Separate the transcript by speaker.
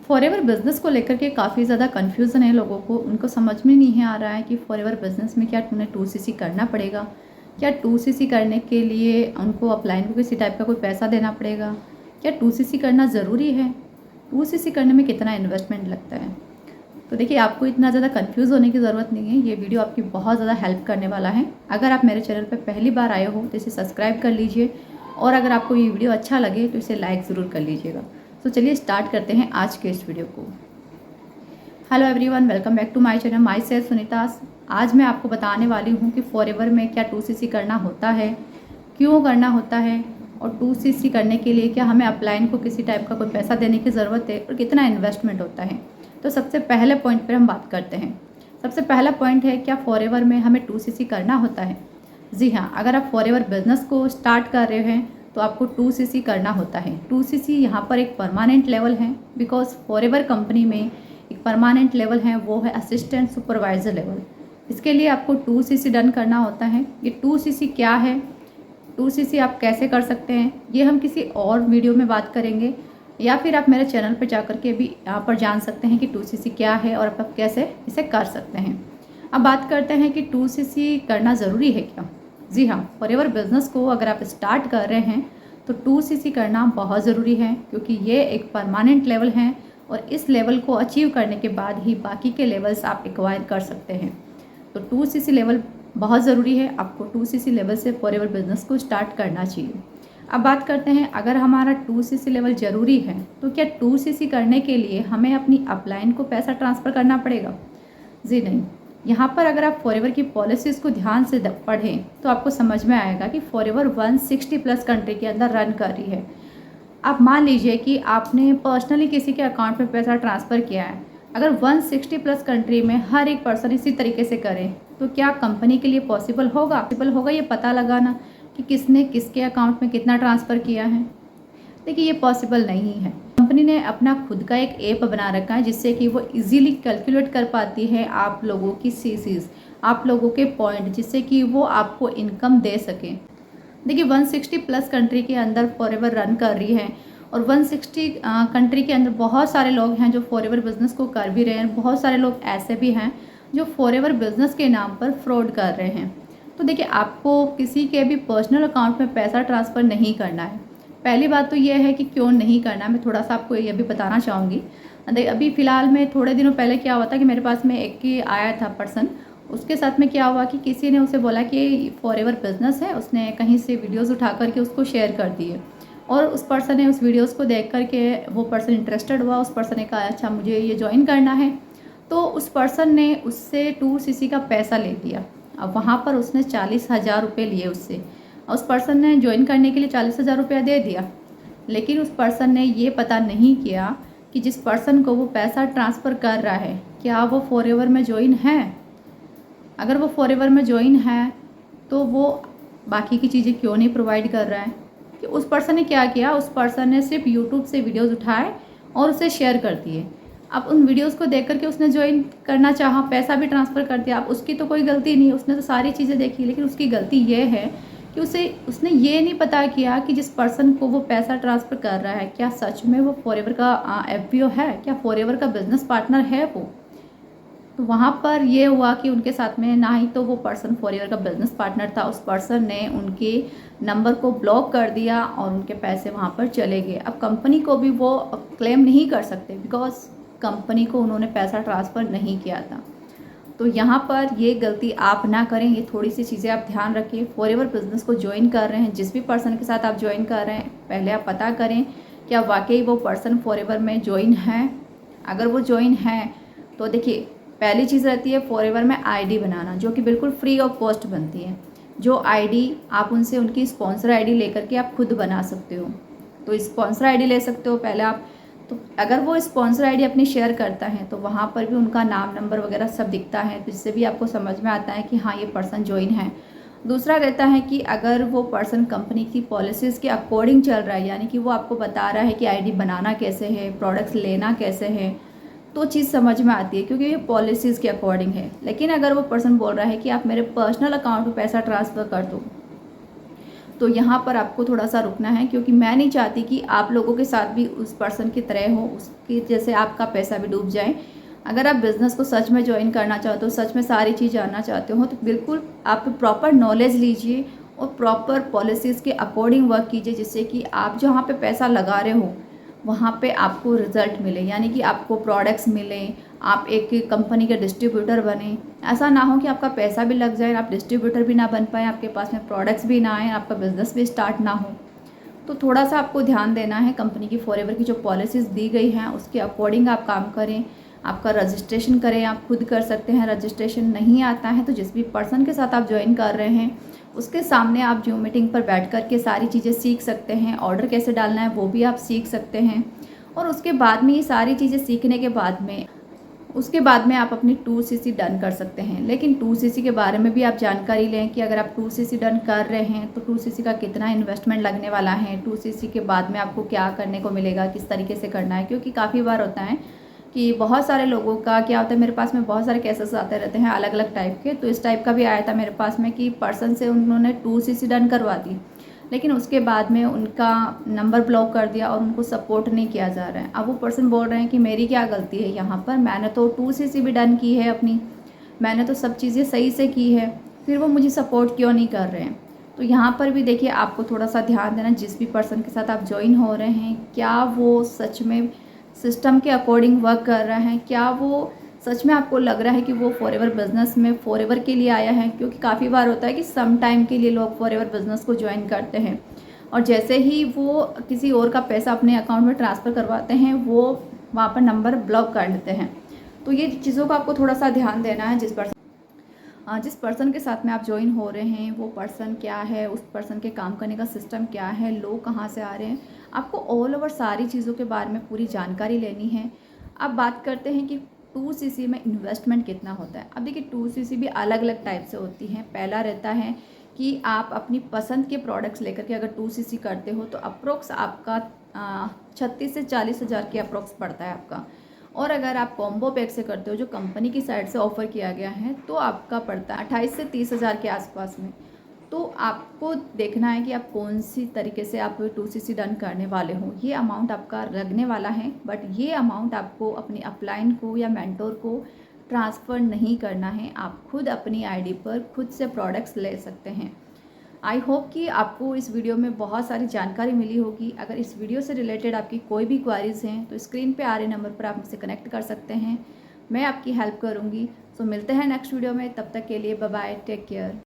Speaker 1: Forever business को लेकर के काफ़ी ज़्यादा कन्फ्यूज़न है लोगों को। उनको समझ में नहीं आ रहा है कि फॉरएवर बिज़नेस में क्या उन्हें 2cc करना पड़ेगा, क्या 2cc करने के लिए उनको अपलाइन को किसी टाइप का कोई पैसा देना पड़ेगा, क्या 2cc करना ज़रूरी है, 2cc करने में कितना इन्वेस्टमेंट लगता है। तो देखिए, आपको इतना ज़्यादा कन्फ्यूज़ होने की ज़रूरत नहीं है। ये वीडियो आपकी बहुत ज़्यादा हेल्प करने वाला है। अगर आप मेरे चैनल पर पहली बार आए हो तो इसे सब्सक्राइब कर लीजिए, और अगर आपको ये वीडियो अच्छा लगे तो इसे लाइक ज़रूर कर लीजिएगा। तो चलिए स्टार्ट करते हैं आज के इस वीडियो को। Hello everyone, welcome back to my channel, myself Sunita. आज मैं आपको बताने वाली हूँ कि फॉरएवर में क्या 2cc करना होता है, क्यों करना होता है, और 2cc करने के लिए क्या हमें अपलाइन को किसी टाइप का कोई पैसा देने की ज़रूरत है, और कितना इन्वेस्टमेंट होता है। तो सबसे पहले पॉइंट पर हम बात करते हैं। सबसे पहला पॉइंट है, क्या फॉरएवर में हमें 2cc करना होता है। जी हाँ, अगर आप फॉरएवर बिजनेस को स्टार्ट कर रहे हैं तो आपको 2cc करना होता है। 2cc यहाँ पर एक परमानेंट लेवल है, बिकॉज फॉरएवर कंपनी में एक परमानेंट लेवल है, वो है असिस्टेंट सुपरवाइज़र लेवल। इसके लिए आपको 2cc डन करना होता है। ये 2cc क्या है, 2cc आप कैसे कर सकते हैं, ये हम किसी और वीडियो में बात करेंगे, या फिर आप मेरे चैनल पर जाकर के भी यहाँ पर जान सकते हैं कि 2cc क्या है और आप कैसे इसे कर सकते हैं। अब बात करते हैं कि 2cc करना ज़रूरी है क्या। जी हाँ, फॉरएवर बिजनेस को अगर आप स्टार्ट कर रहे हैं तो 2cc करना बहुत ज़रूरी है, क्योंकि ये एक परमानेंट लेवल है और इस लेवल को अचीव करने के बाद ही बाकी के लेवल्स आप एक्वायर कर सकते हैं। तो 2cc लेवल बहुत ज़रूरी है, आपको 2cc लेवल से फॉरएवर बिजनेस को स्टार्ट करना चाहिए। अब बात करते हैं, अगर हमारा 2cc लेवल ज़रूरी है तो क्या 2cc करने के लिए हमें अपनी अपलाइन को पैसा ट्रांसफ़र करना पड़ेगा। जी नहीं, यहाँ पर अगर आप फॉरएवर की पॉलिसीज़ को ध्यान से पढ़ें तो आपको समझ में आएगा कि फॉरएवर 160 प्लस कंट्री के अंदर रन कर रही है। आप मान लीजिए कि आपने पर्सनली किसी के अकाउंट में पैसा ट्रांसफ़र किया है। अगर 160 प्लस कंट्री में हर एक पर्सन इसी तरीके से करे तो क्या कंपनी के लिए पॉसिबल होगा ये पता लगाना कि किसने किसके अकाउंट में कितना ट्रांसफ़र किया है। देखिए, ये पॉसिबल नहीं है। कंपनी ने अपना खुद का एक ऐप बना रखा है जिससे कि वो इजीली कैलकुलेट कर पाती है आप लोगों की सीसीज, आप लोगों के पॉइंट, जिससे कि वो आपको इनकम दे सके। देखिए, 160 प्लस कंट्री के अंदर फॉरएवर रन कर रही है, और 160 कंट्री के अंदर बहुत सारे लोग हैं जो फॉरएवर बिजनेस को कर भी रहे हैं। बहुत सारे लोग ऐसे भी हैं जो फॉरएवर बिजनेस के नाम पर फ्रॉड कर रहे हैं। तो देखिए, आपको किसी के भी पर्सनल अकाउंट में पैसा ट्रांसफ़र नहीं करना है। पहली बात तो यह है कि क्यों नहीं करना, मैं थोड़ा सा आपको ये भी बताना चाहूँगी। अभी फ़िलहाल में थोड़े दिनों पहले क्या हुआ था कि मेरे पास में एक ही आया था पर्सन। उसके साथ में क्या हुआ कि किसी ने उसे बोला कि फॉरएवर बिजनेस है, उसने कहीं से वीडियोस उठा करके उसको शेयर कर दिए, और उस पर्सन ने उस वीडियोस को देख करके वो पर्सन इंटरेस्टेड हुआ। उस पर्सन ने कहा अच्छा मुझे ये ज्वाइन करना है, तो उस पर्सन ने उससे 2cc का पैसा ले लिया। अब वहाँ पर उसने 40,000 रुपये लिए उससे। उस पर्सन ने ज्वाइन करने के लिए 40,000 रुपया दे दिया, लेकिन उस पर्सन ने ये पता नहीं किया कि जिस पर्सन को वो पैसा ट्रांसफ़र कर रहा है क्या वो फॉरएवर में ज्वाइन है। अगर वो फॉरएवर में ज्वाइन है तो वो बाकी की चीज़ें क्यों नहीं प्रोवाइड कर रहा है। कि उस पर्सन ने क्या किया, उस पर्सन ने सिर्फ यूट्यूब से वीडियोज़ उठाए और उसे शेयर कर दिए। अब उन वीडियोस को देख करके उसने ज्वाइन करना चाहा, पैसा भी ट्रांसफ़र कर दिया। अब उसकी तो कोई गलती नहीं, उसने तो सारी चीज़ें देखी, लेकिन उसकी गलती ये है कि उसने ये नहीं पता किया कि जिस पर्सन को वो पैसा ट्रांसफ़र कर रहा है क्या सच में वो फॉरएवर का एफपीओ है, क्या फॉरएवर का बिजनेस पार्टनर है वो। तो वहाँ पर ये हुआ कि उनके साथ में ना ही तो वो पर्सन फॉरएवर का बिजनेस पार्टनर था, उस पर्सन ने उनके नंबर को ब्लॉक कर दिया और उनके पैसे वहाँ पर चले गए। अब कंपनी को भी वो क्लेम नहीं कर सकते, बिकॉज कंपनी को उन्होंने पैसा ट्रांसफ़र नहीं किया था। तो यहाँ पर ये गलती आप ना करें, ये थोड़ी सी चीज़ें आप ध्यान रखें। फॉरएवर बिजनेस को ज्वाइन कर रहे हैं, जिस भी पर्सन के साथ आप ज्वाइन कर रहे हैं, पहले आप पता करें क्या वाकई वो पर्सन फॉरएवर में ज्वाइन है। अगर वो ज्वाइन है तो देखिए, पहली चीज़ रहती है फॉरएवर में आईडी बनाना, जो कि बिल्कुल फ्री ऑफ कॉस्ट बनती है। जो आईडी आप उनसे उनकी स्पॉन्सर आईडी लेकर के आप खुद बना सकते हो। तो स्पॉन्सर आईडी ले सकते हो पहले आप। तो अगर वो स्पॉन्सर आईडी अपनी शेयर करता है तो वहाँ पर भी उनका नाम, नंबर वगैरह सब दिखता है, तो इससे भी आपको समझ में आता है कि हाँ ये पर्सन ज्वाइन है। दूसरा रहता है कि अगर वो पर्सन कंपनी की पॉलिसीज़ के अकॉर्डिंग चल रहा है, यानी कि वो आपको बता रहा है कि आईडी बनाना कैसे है, प्रोडक्ट्स लेना कैसे है, तो चीज़ समझ में आती है, क्योंकि ये पॉलिसीज़ के अकॉर्डिंग है। लेकिन अगर वो पर्सन बोल रहा है कि आप मेरे पर्सनल अकाउंट में पैसा ट्रांसफ़र कर दो, तो यहाँ पर आपको थोड़ा सा रुकना है, क्योंकि मैं नहीं चाहती कि आप लोगों के साथ भी उस पर्सन की तरह हो, उसकी जैसे आपका पैसा भी डूब जाए। अगर आप बिज़नेस को सच में ज्वाइन करना चाहते हो, सच में सारी चीज़ जानना चाहते हो, तो बिल्कुल आप प्रॉपर नॉलेज लीजिए और प्रॉपर पॉलिसीज़ के अकॉर्डिंग वर्क कीजिए, जिससे कि आप जहाँ पे पैसा लगा रहे हो वहाँ पे आपको रिज़ल्ट मिले, यानी कि आपको प्रोडक्ट्स मिलें, आप एक कंपनी के डिस्ट्रीब्यूटर बने। ऐसा ना हो कि आपका पैसा भी लग जाए, आप डिस्ट्रीब्यूटर भी ना बन पाएँ, आपके पास में प्रोडक्ट्स भी ना आएँ, आपका बिज़नेस भी स्टार्ट ना हो। तो थोड़ा सा आपको ध्यान देना है, कंपनी की फॉरएवर की जो पॉलिसीज़ दी गई हैं उसके अकॉर्डिंग आप काम करें। आपका रजिस्ट्रेशन करें, आप खुद कर सकते हैं। रजिस्ट्रेशन नहीं आता है तो जिस भी पर्सन के साथ आप ज्वाइन कर रहे हैं उसके सामने आप जूम मीटिंग पर बैठ कर के सारी चीज़ें सीख सकते हैं। ऑर्डर कैसे डालना है वो भी आप सीख सकते हैं। और उसके बाद में ये सारी चीज़ें सीखने के बाद में आप अपनी 2cc डन कर सकते हैं। लेकिन 2cc के बारे में भी आप जानकारी लें कि अगर आप 2cc डन कर रहे हैं तो 2cc का कितना इन्वेस्टमेंट लगने वाला है, 2cc के बाद में आपको क्या करने को मिलेगा, किस तरीके से करना है। क्योंकि काफ़ी बार होता है कि बहुत सारे लोगों का क्या होता है, मेरे पास में बहुत सारे केसेस आते रहते हैं अलग अलग टाइप के। तो इस टाइप का भी आया था मेरे पास में कि पर्सन से उन्होंने 2cc डन करवा दी, लेकिन उसके बाद में उनका नंबर ब्लॉक कर दिया और उनको सपोर्ट नहीं किया जा रहा है। अब वो पर्सन बोल रहे हैं कि मेरी क्या गलती है यहाँ पर, मैंने तो 2cc भी डन की है अपनी, मैंने तो सब चीज़ें सही से की है, फिर वो मुझे सपोर्ट क्यों नहीं कर रहे हैं। तो यहाँ पर भी देखिए आपको थोड़ा सा ध्यान देना, जिस भी पर्सन के साथ आप ज्वाइन हो रहे हैं क्या वो सच में सिस्टम के अकॉर्डिंग वर्क कर रहा है, क्या वो सच में आपको लग रहा है कि वो फॉरएवर बिज़नेस में फॉरएवर के लिए आया है। क्योंकि काफ़ी बार होता है कि सम टाइम के लिए लोग फॉरएवर बिज़नेस को ज्वाइन करते हैं और जैसे ही वो किसी और का पैसा अपने अकाउंट में ट्रांसफ़र करवाते हैं वो वहाँ पर नंबर ब्लॉक कर लेते हैं। तो ये चीज़ों का आपको थोड़ा सा ध्यान देना है। जिस पर्सन के साथ में आप ज्वाइन हो रहे हैं वो पर्सन क्या है, उस पर्सन के काम करने का सिस्टम क्या है, लोग कहाँ से आ रहे हैं, आपको ऑल ओवर सारी चीज़ों के बारे में पूरी जानकारी लेनी है। अब बात करते हैं कि 2cc में इन्वेस्टमेंट कितना होता है। अब देखिए 2cc भी अलग अलग टाइप से होती हैं। पहला रहता है कि आप अपनी पसंद के प्रोडक्ट्स लेकर के अगर 2cc करते हो तो अप्रोक्स आपका 36 से 40 हज़ार के अप्रोक्स पड़ता है आपका। और अगर आप कॉम्बो पैक से करते हो जो कंपनी की साइड से ऑफ़र किया गया है तो आपका पड़ता है 28 से 30 हज़ार के आसपास में। तो आपको देखना है कि आप कौन सी तरीके से आप 2cc डन करने वाले हो, ये अमाउंट आपका लगने वाला है। बट ये अमाउंट आपको अपने अपलाइन को या मेंटोर को ट्रांसफ़र नहीं करना है, आप खुद अपनी आईडी पर खुद से प्रोडक्ट्स ले सकते हैं। आई होप कि आपको इस वीडियो में बहुत सारी जानकारी मिली होगी। अगर इस वीडियो से रिलेटेड आपकी कोई भी क्वारीज़ हैं तो स्क्रीन पे आ रहे नंबर पर आप मुझसे कनेक्ट कर सकते हैं, मैं आपकी हेल्प करूँगी। सो मिलते हैं नेक्स्ट वीडियो में, तब तक के लिए बाय बाय, टेक केयर।